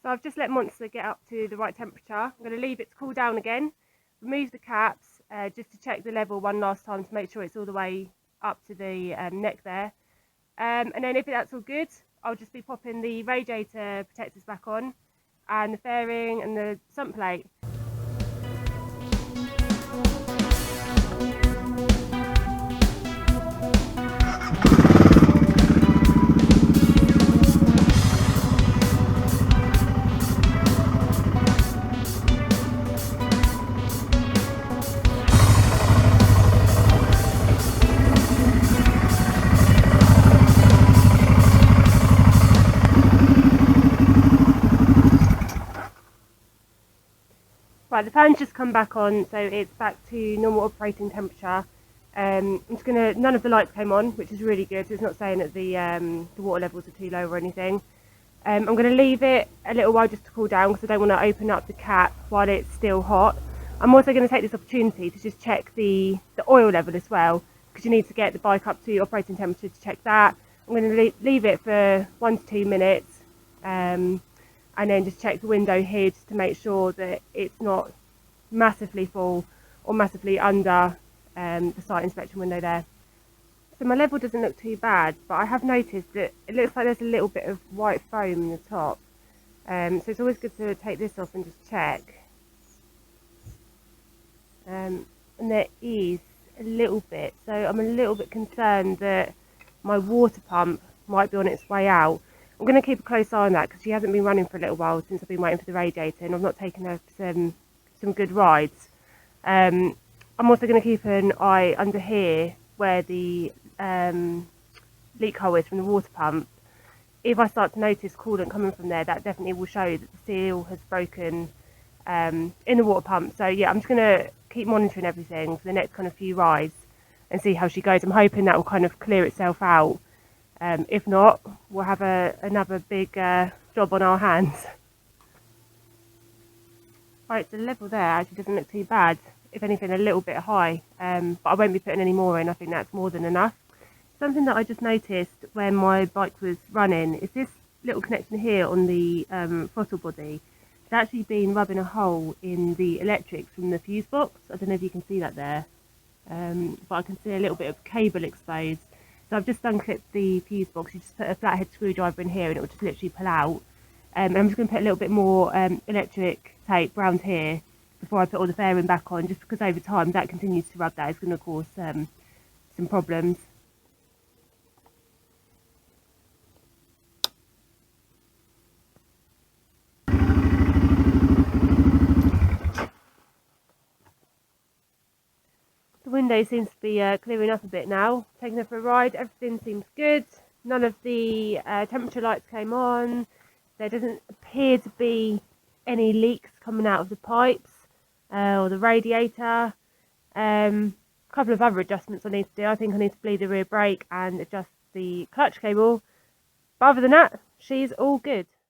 So I've just let Monster get up to the right temperature. I'm going to leave it to cool down again, remove the caps just to check the level one last time to make sure it's all the way up to the neck there. And then if that's all good, I'll just be popping the radiator protectors back on and the fairing and the sump plate. Right, the fan's just come back on, so it's back to normal operating temperature. I'm just gonna, none of the lights came on, which is really good, so it's not saying that the water levels are too low or anything. I'm going to leave it a little while just to cool down because I don't want to open up the cap while it's still hot. I'm also going to take this opportunity to just check the oil level as well, because you need to get the bike up to operating temperature to check that. I'm going to leave it for 1 to 2 minutes. And then just check the window here just to make sure that it's not massively full or massively under the site inspection window there. So my level doesn't look too bad, but I have noticed that it looks like there's a little bit of white foam in the top. So it's always good to take this off and just check. And there is a little bit, so I'm a little bit concerned that my water pump might be on its way out. I'm going to keep a close eye on that because she hasn't been running for a little while since I've been waiting for the radiator, and I've not taken her for some good rides. I'm also going to keep an eye under here where the leak hole is from the water pump. If I start to notice coolant coming from there, that definitely will show that the seal has broken in the water pump. So yeah, I'm just going to keep monitoring everything for the next kind of few rides and see how she goes. I'm hoping that will kind of clear itself out. If not, we'll have another big job on our hands. Right, the level there actually doesn't look too bad. If anything, a little bit high, but I won't be putting any more in. I think that's more than enough. Something that I just noticed when my bike was running is this little connection here on the throttle body. It's actually been rubbing a hole in the electrics from the fuse box. I don't know if you can see that there, but I can see a little bit of cable exposed. So I've just unclipped the fuse box. You just put a flathead screwdriver in here and it will just literally pull out. And I'm just going to put a little bit more electric tape around here before I put all the fairing back on, just because over time that continues to rub, that is going to cause some problems. The window seems to be clearing up a bit now. Taking her for a ride, everything seems good. None of the temperature lights came on. There doesn't appear to be any leaks coming out of the pipes or the radiator. A couple of other adjustments I need to do. I think I need to bleed the rear brake and adjust the clutch cable. But other than that, she's all good.